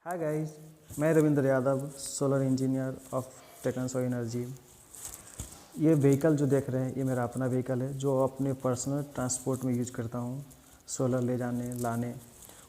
हाय guys, मैं Ravindra Yadav, solar engineer of टेक्नसो energy. ये व्हीकल जो देख रहे हैं ये मेरा अपना व्हीकल है जो अपने पर्सनल ट्रांसपोर्ट में यूज करता हूँ। सोलर ले जाने लाने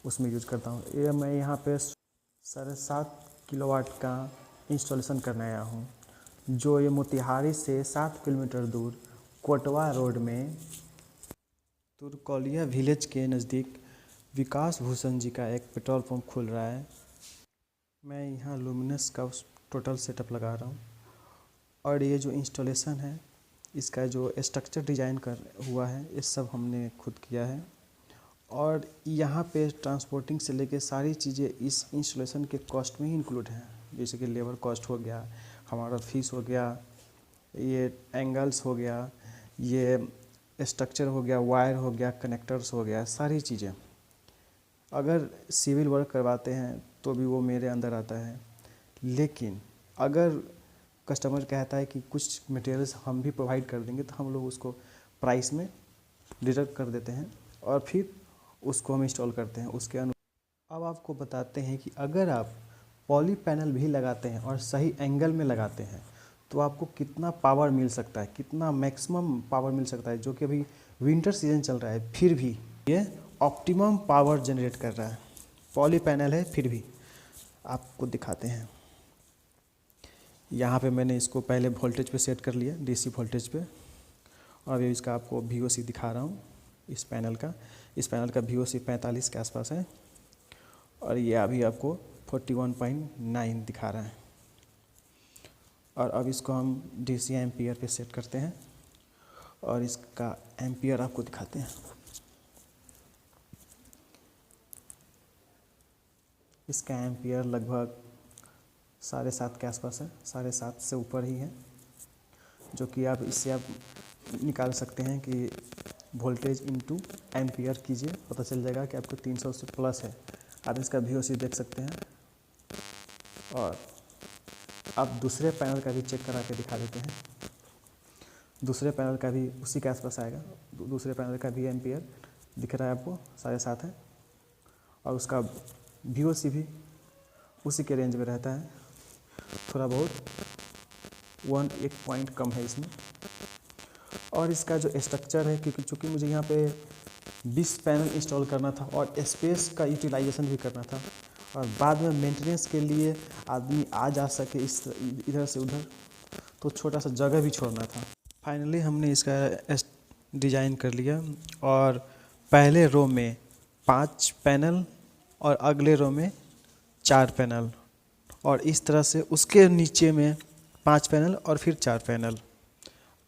उसमें यूज करता हूँ। ये मैं यहाँ पे 7.5 किलोवाट का इंस्टॉलेशन करने आया हूँ, जो ये मोतिहारी से 7 किलोमीटर दूर कोटवा रोड में तुरकौलिया विलेज के नज़दीक विकास भूषण जी का एक पेट्रोल पंप खुल रहा है। मैं यहाँ लुमिनस का टोटल सेटअप लगा रहा हूँ और ये जो इंस्टॉलेशन है इसका जो स्ट्रक्चर डिज़ाइन कर हुआ है ये सब हमने खुद किया है। और यहाँ पे ट्रांसपोर्टिंग से लेके सारी चीज़ें इस इंस्टॉलेशन के कॉस्ट में ही इंक्लूड हैं, जैसे कि लेबर कॉस्ट हो गया, हमारा फीस हो गया, ये एंगल्स हो गया, ये स्ट्रक्चर हो गया, वायर हो गया, कनेक्टर्स हो गया, सारी चीज़ें। अगर सिविल वर्क करवाते हैं तो भी वो मेरे अंदर आता है, लेकिन अगर कस्टमर कहता है कि कुछ मटेरियल्स हम भी प्रोवाइड कर देंगे तो हम लोग उसको प्राइस में डिडक्ट कर देते हैं और फिर उसको हम इंस्टॉल करते हैं उसके अनुसार। अब आपको बताते हैं कि अगर आप पॉली पैनल भी लगाते हैं और सही एंगल में लगाते हैं तो आपको कितना पावर मिल सकता है, कितना मैक्सिमम पावर मिल सकता है, जो कि अभी विंटर सीजन चल रहा है फिर भी ये ऑप्टिमम पावर जनरेट कर रहा है। पॉली पैनल है फिर भी आपको दिखाते हैं। यहाँ पे मैंने इसको पहले वोल्टेज पे सेट कर लिया, डीसी वोल्टेज पे, और अभी इसका आपको VOC दिखा रहा हूँ। इस पैनल का VOC 45 के आसपास है और ये अभी आपको 41.9 दिखा रहा है। और अब इसको हम DC एम्पियर पे सेट करते हैं और इसका एम्पियर आपको दिखाते हैं। इसका एम्पियर लगभग 7.5 के आसपास है, 7.5 से ऊपर ही है, जो कि आप इससे आप निकाल सकते हैं कि वोल्टेज इनटू एम्पियर कीजिए, पता चल जाएगा कि आपको 300 से प्लस है। आप इसका VOC देख सकते हैं और आप दूसरे पैनल का भी चेक करा के दिखा देते हैं। दूसरे पैनल का भी उसी के आसपास आएगा, दूसरे पैनल का भी एम्पियर दिख रहा है आपको 7.5 है और उसका VOC भी उसी के रेंज में रहता है, थोड़ा बहुत एक पॉइंट कम है इसमें। और इसका जो स्ट्रक्चर है, क्योंकि चूँकि मुझे यहाँ पे 20 पैनल इंस्टॉल करना था और स्पेस का यूटिलाइजेशन भी करना था और बाद में मेंटेनेंस के लिए आदमी आ जा सके इस इधर से उधर, तो छोटा सा जगह भी छोड़ना था। फाइनली हमने इसका डिज़ाइन कर लिया और पहले रो में 5 पैनल और अगले रो में 4 पैनल और इस तरह से उसके नीचे में 5 पैनल और फिर 4 पैनल।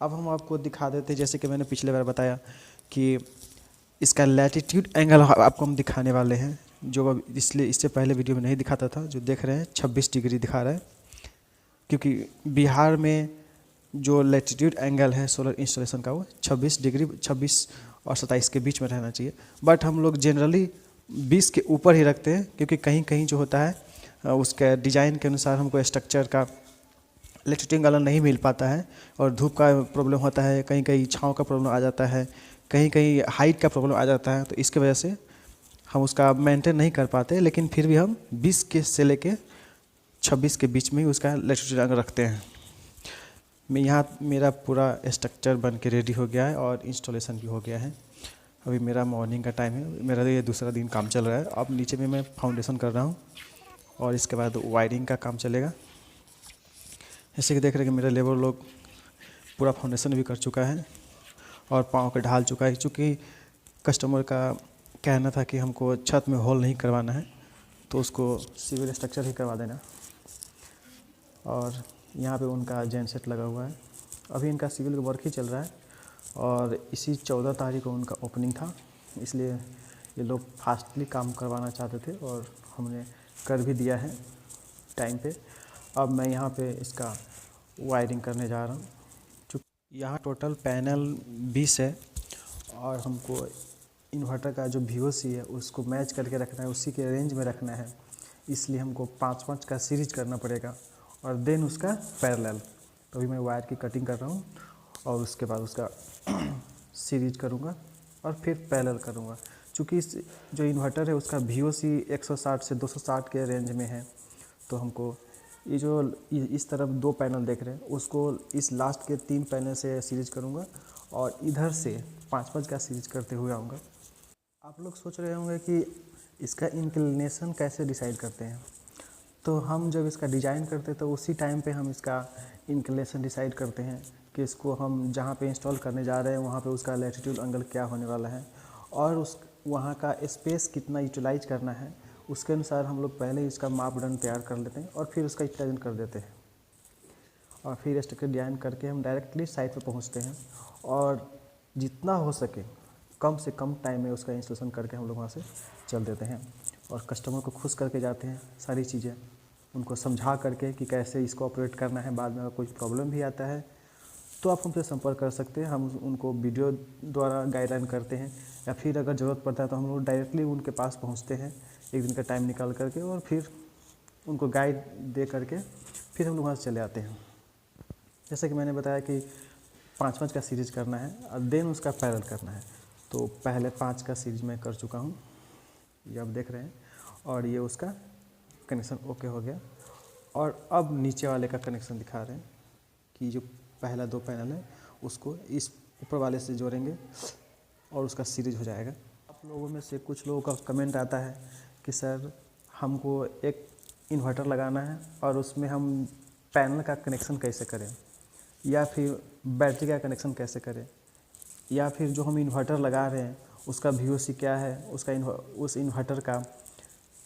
अब हम आपको दिखा देते हैं, जैसे कि मैंने पिछले बार बताया कि इसका लैटिट्यूड एंगल आपको हम दिखाने वाले हैं, जो इसलिए इससे पहले वीडियो में नहीं दिखाता था। जो देख रहे हैं 26 डिग्री दिखा रहा है, क्योंकि बिहार में जो लैटिट्यूड एंगल है सोलर इंस्टॉलेशन का वो 26 डिग्री, 26 और 27 के बीच में रहना चाहिए। बट हम लोग जनरली 20 के ऊपर ही रखते हैं, क्योंकि कहीं कहीं जो होता है उसके डिज़ाइन के अनुसार हमको स्ट्रक्चर का लैटिट्यूड एंगल नहीं मिल पाता है और धूप का प्रॉब्लम होता है, कहीं कहीं छाँव का प्रॉब्लम आ जाता है, कहीं कहीं हाइट का प्रॉब्लम आ जाता है, तो इसके वजह से हम उसका मेंटेन नहीं कर पाते। लेकिन फिर भी हम 20 के से लेके 26 के बीच में ही उसका लैटिट्यूड एंगल रखते हैं। मैं यहाँ मेरा पूरा स्ट्रक्चर बन के रेडी हो गया है और इंस्टॉलेशन भी हो गया है। अभी मेरा मॉर्निंग का टाइम है, मेरा ये दूसरा दिन काम चल रहा है। अब नीचे में मैं फाउंडेशन कर रहा हूँ और इसके बाद वायरिंग का काम चलेगा। जैसे कि देख रहे हैं कि मेरे लेबर लोग पूरा फाउंडेशन भी कर चुका है और पाँव के ढाल चुका है, क्योंकि कस्टमर का कहना था कि हमको छत में होल नहीं करवाना है तो उसको सिविल स्ट्रक्चर ही करवा देना। और यहाँ पे उनका जेनसेट लगा हुआ है। अभी इनका सिविल का वर्क ही चल रहा है और इसी 14 तारीख को उनका ओपनिंग था, इसलिए ये लोग फास्टली काम करवाना चाहते थे और हमने कर भी दिया है टाइम पे। अब मैं यहाँ पे इसका वायरिंग करने जा रहा हूँ। चूँकि यहाँ टोटल पैनल 20 है और हमको इन्वर्टर का जो VOC है उसको मैच करके रखना है, उसी के रेंज में रखना है, इसलिए हमको 5-5 का सीरीज करना पड़ेगा और देन उसका पैरेलल। तो अभी मैं वायर की कटिंग कर रहा हूँ और उसके बाद उसका सीरीज करूँगा और फिर पैरेलल करूँगा, चूँकि इस जो इन्वर्टर है उसका VOC 160 से 260 के रेंज में है, तो हमको ये जो इस तरफ 2 पैनल देख रहे हैं उसको इस लास्ट के 3 पैनल से सीरीज करूँगा और इधर से 5-5 का सीरीज करते हुए आऊँगा। आप लोग सोच रहे होंगे कि इसका इंक्लिनेशन कैसे डिसाइड करते हैं। तो हम जब इसका डिज़ाइन करते हैं तो उसी टाइम पे हम इसका इंक्लिनेशन डिसाइड करते हैं कि इसको हम जहाँ पे इंस्टॉल करने जा रहे हैं वहाँ पे उसका लैटिट्यूड एंगल क्या होने वाला है और उस वहाँ का स्पेस कितना यूटिलाइज करना है, उसके अनुसार हम लोग पहले इसका मापदंड तैयार कर लेते हैं और फिर उसका यूटिलाइजेशन कर देते हैं और फिर स्ट्रक्चर डिज़ाइन करके हम डायरेक्टली साइट पर पहुँचते हैं और जितना हो सके कम से कम टाइम में उसका इंस्टॉलेशन करके हम लोग वहाँ से चल देते हैं और कस्टमर को खुश करके जाते हैं। सारी चीज़ें उनको समझा करके कि कैसे इसको ऑपरेट करना है। बाद में अगर कोई प्रॉब्लम भी आता है तो आप हमसे संपर्क कर सकते हैं, हम उनको वीडियो द्वारा गाइडलाइन करते हैं या फिर अगर ज़रूरत पड़ता है तो हम लोग डायरेक्टली उनके पास पहुँचते हैं एक दिन का टाइम निकाल करके और फिर उनको गाइड दे करके फिर हम लोग वहाँ से चले आते हैं। जैसे कि मैंने बताया कि 5-5 का सीरीज करना है और देन उसका पैरेलल करना है, तो पहले 5 का सीरीज मैं कर चुका हूँ, ये आप देख रहे हैं, और ये उसका कनेक्शन ओके हो गया। और अब नीचे वाले का कनेक्शन दिखा रहे हैं कि जो पहला 2 पैनल है उसको इस ऊपर वाले से जोड़ेंगे और उसका सीरीज हो जाएगा। आप लोगों में से कुछ लोगों का कमेंट आता है कि सर हमको एक इन्वर्टर लगाना है और उसमें हम पैनल का कनेक्शन कैसे करें, या फिर बैटरी का कनेक्शन कैसे करें, या फिर जो हम इन्वर्टर लगा रहे हैं उसका VOC क्या है, उसका उस इन्वर्टर का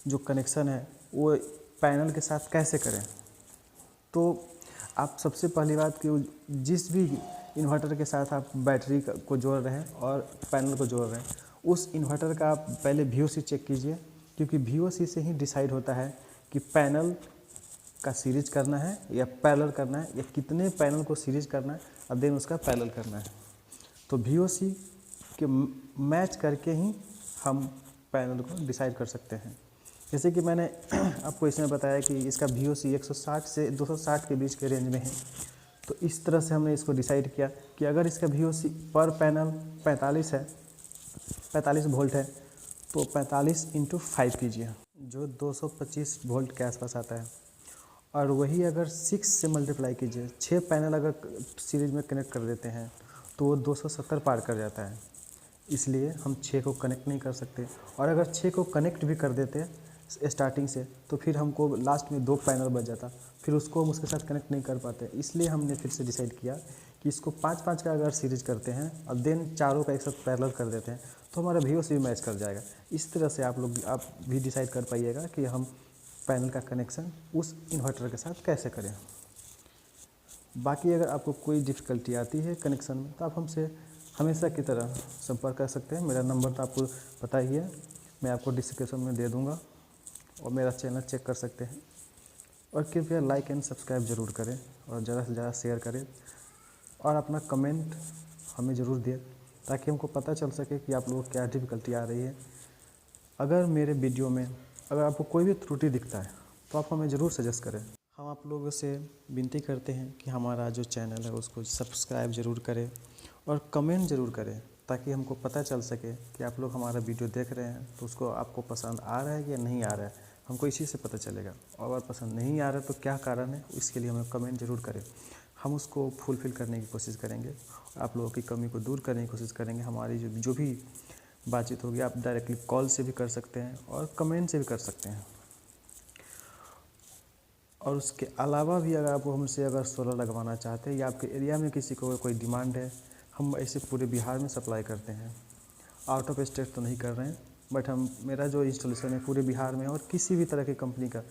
जो कनेक्शन है वो पैनल के साथ कैसे करें। तो आप सबसे पहली बात कि जिस भी इन्वर्टर के साथ आप बैटरी को जोड़ रहे हैं और पैनल को जोड़ रहे हैं उस इन्वर्टर का आप पहले VOC चेक कीजिए, क्योंकि VOC से ही डिसाइड होता है कि पैनल का सीरीज करना है या पैरेलल करना है, या कितने पैनल को सीरीज करना है और देन उसका पैरेलल करना है। तो VOC के मैच करके ही हम पैनल को डिसाइड कर सकते हैं। जैसे कि मैंने आपको इसमें बताया कि इसका VOC 160 से 260 के बीच के रेंज में है, तो इस तरह से हमने इसको डिसाइड किया कि अगर इसका VOC पर पैनल 45 है, 45 वोल्ट है, तो 45 × 5 कीजिए जो 225 वोल्ट के आसपास आता है, और वही अगर 6 से मल्टीप्लाई कीजिए, 6 पैनल अगर सीरीज में कनेक्ट कर देते हैं तो वो 270 पार कर जाता है। इसलिए हम 6 को कनेक्ट नहीं कर सकते, और अगर 6 को कनेक्ट भी कर देते स्टार्टिंग से तो फिर हमको लास्ट में 2 पैनल बच जाता, फिर उसको हम उसके साथ कनेक्ट नहीं कर पाते। इसलिए हमने फिर से डिसाइड किया कि इसको 5-5 का अगर सीरीज करते हैं और देन चारों का एक साथ पैरेलल कर देते हैं तो हमारा VOC भी मैच कर जाएगा। इस तरह से आप भी डिसाइड कर पाइएगा कि हम पैनल का कनेक्शन उस इन्वर्टर के साथ कैसे करें। बाकी अगर आपको कोई डिफ़िकल्टी आती है कनेक्शन में तो आप हमसे हमेशा की तरह संपर्क कर सकते हैं। मेरा नंबर तो आपको पता ही है, मैं आपको डिस्क्रिप्शन में दे दूंगा, और मेरा चैनल चेक कर सकते हैं। और कृपया लाइक एंड सब्सक्राइब ज़रूर करें और ज़्यादा से ज़्यादा शेयर करें और अपना कमेंट हमें ज़रूर दें ताकि हमको पता चल सके कि आप लोगों को क्या डिफ़िकल्टी आ रही है। अगर मेरे वीडियो में अगर आपको कोई भी त्रुटि दिखता है तो आप हमें ज़रूर सजेस्ट करें। हम आप लोगों से विनती करते हैं कि हमारा जो चैनल है उसको सब्सक्राइब ज़रूर करें और कमेंट ज़रूर करें ताकि हमको पता चल सके कि आप लोग हमारा वीडियो देख रहे हैं तो उसको आपको पसंद आ रहा है या नहीं आ रहा है, हमको इसी से पता चलेगा। और अगर पसंद नहीं आ रहा है तो क्या कारण है, इसके लिए हमें कमेंट ज़रूर करें। हम उसको फुलफ़िल करने की कोशिश करेंगे, आप लोगों की कमी को दूर करने की कोशिश करेंगे। हमारी जो भी बातचीत होगी आप डायरेक्टली कॉल से भी कर सकते हैं और कमेंट से भी कर सकते हैं। और उसके अलावा भी अगर आप हमसे अगर सोलर लगवाना चाहते हैं या आपके एरिया में किसी को कोई डिमांड है, हम ऐसे पूरे बिहार में सप्लाई करते हैं। आउट ऑफ स्टेट तो नहीं कर रहे हैं, बट मेरा जो इंस्टॉलेशन है पूरे बिहार में, और किसी भी तरह की कंपनी का,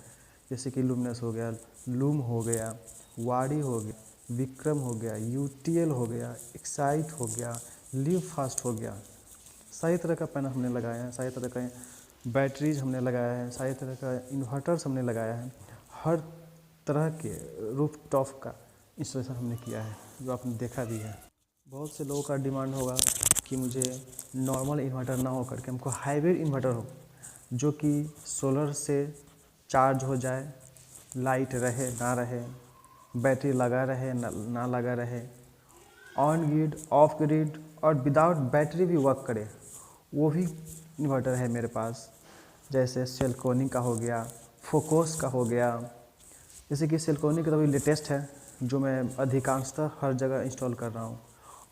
जैसे कि लुमिनस हो गया, लूम हो गया, वाड़ी हो गया, विक्रम हो गया, UTL हो गया, एक्साइट हो गया, लिव फास्ट हो गया, सारी तरह का पैनल हमने लगाया है, सारी तरह का बैटरीज हमने लगाया है, सारी तरह का इन्वर्टर्स हमने लगाया है। हर तरह के रूफ टॉप का इंस्टॉलेशन हमने किया है, जो आपने देखा भी है। बहुत से लोगों का डिमांड होगा कि मुझे नॉर्मल इन्वर्टर ना हो करके हमको हाइब्रिड इन्वर्टर हो, जो कि सोलर से चार्ज हो जाए, लाइट रहे ना रहे, बैटरी लगा रहे ना लगा रहे, ऑन ग्रिड ऑफ ग्रिड और विदाउट बैटरी भी वर्क करे, वो भी इन्वर्टर है मेरे पास, जैसे सेल्कोनी का हो गया, फोकोस का हो गया। जैसे कि सेल्कोनी का तो अभी लेटेस्ट है जो मैं अधिकांशतः हर जगह इंस्टॉल कर रहा हूँ,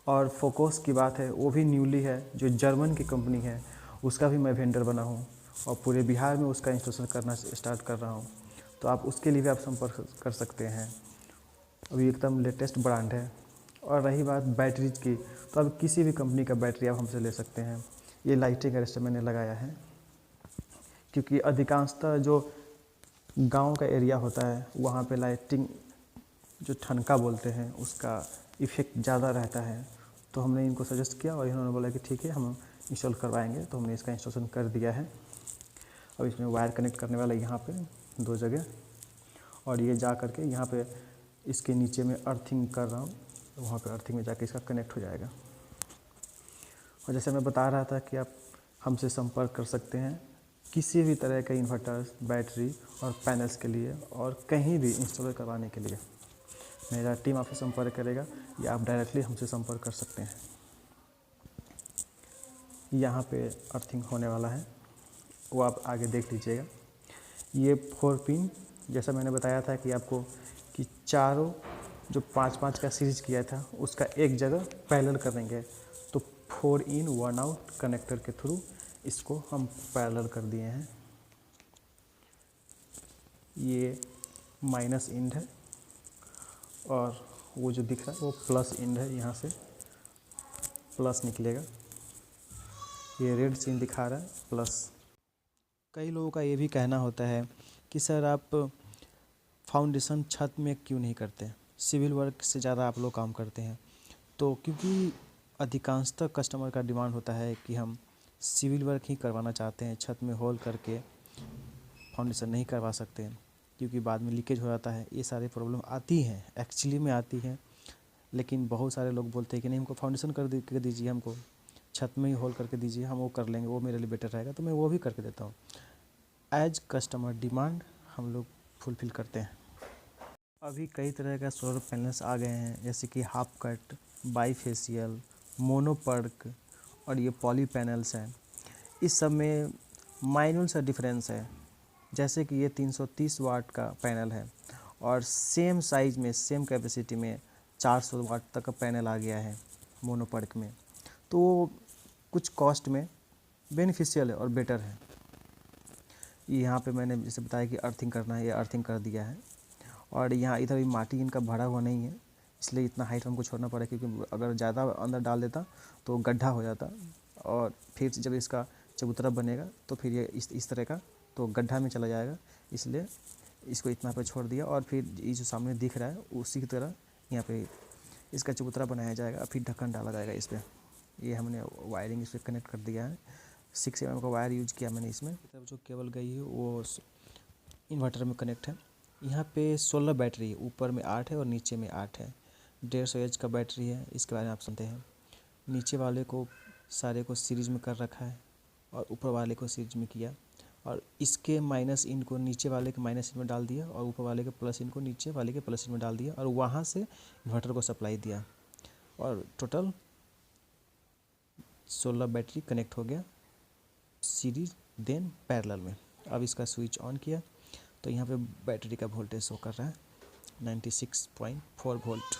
और फोकोस की बात है वो भी न्यूली है, जो जर्मन की कंपनी है, उसका भी मैं वेंडर बना हूँ और पूरे बिहार में उसका इंस्टॉलेशन करना स्टार्ट कर रहा हूँ। तो आप उसके लिए भी आप संपर्क कर सकते हैं, अभी एकदम लेटेस्ट ब्रांड है। और रही बात बैटरीज की, तो अब किसी भी कंपनी का बैटरी आप हमसे ले सकते हैं। ये लाइटिंग अरेस्टर मैंने लगाया है क्योंकि अधिकांशतः जो गांव का एरिया होता है वहाँ पे लाइटिंग जो ठनका बोलते हैं उसका इफ़ेक्ट ज़्यादा रहता है। तो हमने इनको सजेस्ट किया और इन्होंने बोला कि ठीक है हम इंस्टॉल करवाएंगे, तो हमने इसका इंस्टॉलेशन कर दिया है। अब इसमें वायर कनेक्ट करने वाला यहाँ पे 2 जगह, और ये जा करके यहाँ पे इसके नीचे में अर्थिंग कर रहा हूँ, तो वहाँ पे अर्थिंग में जाके इसका कनेक्ट हो जाएगा। और जैसे मैं बता रहा था कि आप हमसे संपर्क कर सकते हैं किसी भी तरह के इन्वर्टर्स, बैटरी और पैनल्स के लिए, और कहीं भी इंस्टॉल करवाने के लिए मेरा टीम आपसे संपर्क करेगा, या आप डायरेक्टली हमसे संपर्क कर सकते हैं। यहाँ पे अर्थिंग होने वाला है, वो आप आगे देख लीजिएगा। ये 4 पिन, जैसा मैंने बताया था कि आपको कि चारों जो 5-5 का सीरीज़ किया था उसका एक जगह पैरेलल करेंगे, तो 4 इन 1 आउट कनेक्टर के थ्रू इसको हम पैरेलल कर दिए हैं। ये माइनस इंड है और वो जो दिख रहा है वो प्लस इंड है, यहाँ से प्लस निकलेगा। ये रेड चिन्ह दिखा रहा है प्लस। कई लोगों का ये भी कहना होता है कि सर आप फाउंडेशन छत में क्यों नहीं करते, सिविल वर्क से ज़्यादा आप लोग काम करते हैं। तो क्योंकि अधिकांशतः कस्टमर का डिमांड होता है कि हम सिविल वर्क ही करवाना चाहते हैं, छत में होल करके फाउंडेशन नहीं करवा सकते हैं क्योंकि बाद में लीकेज हो जाता है। ये सारे प्रॉब्लम आती हैं, एक्चुअली में आती हैं, लेकिन बहुत सारे लोग बोलते हैं कि नहीं हमको फाउंडेशन कर दीजिए, हमको छत में ही होल करके दीजिए, हम वो कर लेंगे, वो मेरे लिए बेटर रहेगा। तो मैं वो भी करके देता हूँ। एज कस्टमर डिमांड हम लोग फुलफ़िल करते हैं। अभी कई तरह का सोलर पैनल्स आ गए हैं, जैसे कि हाफ कट, बाईफेशियल, मोनोपर्क और ये पॉली पैनल्स हैं। इस सब में माइन्यूट सा डिफरेंस है। जैसे कि ये 330 वाट का पैनल है और सेम साइज़ में, सेम कैपेसिटी में 400 वाट तक का पैनल आ गया है मोनोपर्क में। तो कुछ कॉस्ट में बेनिफिशियल है और बेटर है। यहाँ पे मैंने जैसे बताया कि अर्थिंग करना है, ये अर्थिंग कर दिया है। और यहाँ इधर भी माटी इनका भरा हुआ नहीं है, इसलिए इतना हाइट हमको छोड़ना पड़ा, क्योंकि अगर ज़्यादा अंदर डाल देता तो गड्ढा हो जाता, और फिर जब इसका चबूतरा बनेगा तो फिर ये इस तरह का तो गड्ढा में चला जाएगा। इसलिए इसको इतना पे छोड़ दिया, और फिर ये जो सामने दिख रहा है उसी की तरह यहाँ पे इसका चबूतरा बनाया जाएगा, फिर ढक्कन डाला जाएगा इस पर। ये हमने वायरिंग इस पर कनेक्ट कर दिया है। 6 mm का वायर यूज किया मैंने इसमें। तब जो केबल गई है वो इन्वर्टर में कनेक्ट है। यहाँ पे 16 बैटरी है, ऊपर में 8 है और नीचे में 8 है। 150 एच का बैटरी है, इसके बारे में आप सुनते हैं। नीचे वाले को सारे को सीरीज में कर रखा है और ऊपर वाले को सीरीज में किया, और इसके माइनस इन को नीचे वाले के माइनस इन में डाल दिया, और ऊपर वाले के प्लस इन को नीचे वाले के प्लस इन में डाल दिया, और वहाँ से इन्वर्टर को सप्लाई दिया, और टोटल 16 बैटरी कनेक्ट हो गया सीरीज देन पैरेलल में। अब इसका स्विच ऑन किया तो यहाँ पे बैटरी का वोल्टेज शो कर रहा है 96.4 वोल्ट।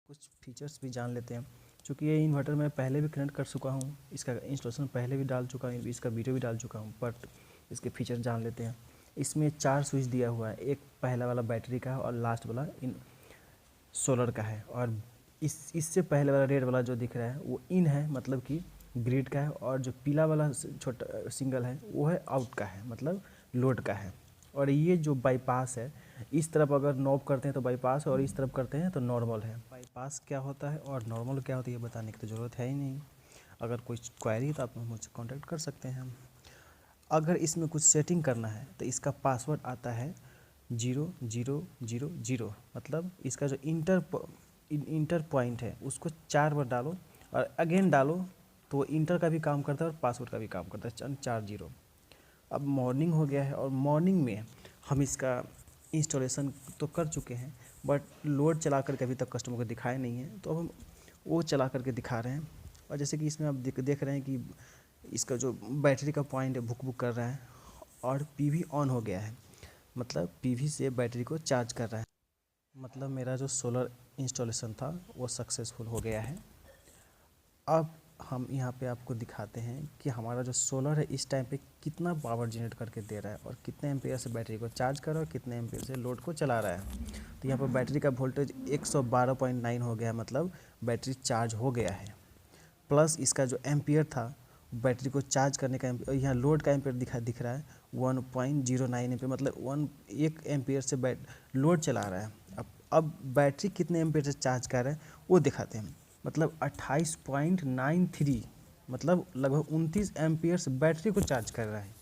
कुछ फीचर्स भी जान लेते हैं, क्योंकि ये इन्वर्टर मैं पहले भी कनेक्ट कर चुका हूँ, इसका इंस्टॉलेशन पहले भी डाल चुका हूँ, इसका वीडियो भी डाल चुका हूँ, बट इसके फीचर जान लेते हैं। इसमें 4 स्विच दिया हुआ है, एक पहला वाला बैटरी का है और लास्ट वाला सोलर का है, और इससे पहले वाला रेड वाला जो दिख रहा है वो इन है, मतलब कि ग्रिड का है, और जो पीला वाला छोटा सिंगल है वो है आउट का है, मतलब लोड का है। और ये जो बाईपास है, इस तरफ अगर नॉब करते हैं तो बाईपास है, और इस तरफ करते हैं तो नॉर्मल है। बाईपास क्या होता है और नॉर्मल क्या होता है ये बताने की तो ज़रूरत है ही नहीं। अगर कोई क्वेरी तो आप मुझसे कांटेक्ट कर सकते हैं। अगर इसमें कुछ सेटिंग करना है तो इसका पासवर्ड आता है 0000, मतलब इसका जो इंटर पॉइंट है उसको 4 बार डालो और अगेन डालो, तो इंटर का भी काम करता है और पासवर्ड का भी काम करता है, 4 0। अब मॉर्निंग हो गया है, और मॉर्निंग में हम इसका इंस्टॉलेशन तो कर चुके हैं, बट लोड चला करके अभी तक कस्टमर को दिखाया नहीं है, तो अब हम वो चला करके दिखा रहे हैं। और जैसे कि इसमें आप देख रहे हैं कि इसका जो बैटरी का पॉइंट है भुक भुक कर रहा है और पीवी ऑन हो गया है, मतलब पीवी से बैटरी को चार्ज कर रहा है। मतलब मेरा जो सोलर इंस्टॉलेशन था वो सक्सेसफुल हो गया है। अब हम यहाँ पे आपको दिखाते हैं कि हमारा जो सोलर है इस टाइम पे कितना पावर जनरेट करके दे रहा है और कितने एम्पेयर से बैटरी को चार्ज कर रहा है और कितने एम्पेयर से लोड को चला रहा है। तो यहाँ पर बैटरी का वोल्टेज 112.9 हो गया, मतलब बैटरी चार्ज हो गया है। प्लस इसका जो एम्पियर था बैटरी को चार्ज करने का यहाँ लोड का एम्पियर दिख रहा है 1.09 एम्पियर, मतलब 1 एम्पियर से लोड चला रहा है। अब बैटरी कितने एम्पियर से चार्ज कर रहा है वो दिखाते हैं। मतलब 28.93, मतलब लगभग 29 एम्पियर से बैटरी को चार्ज कर रहा है।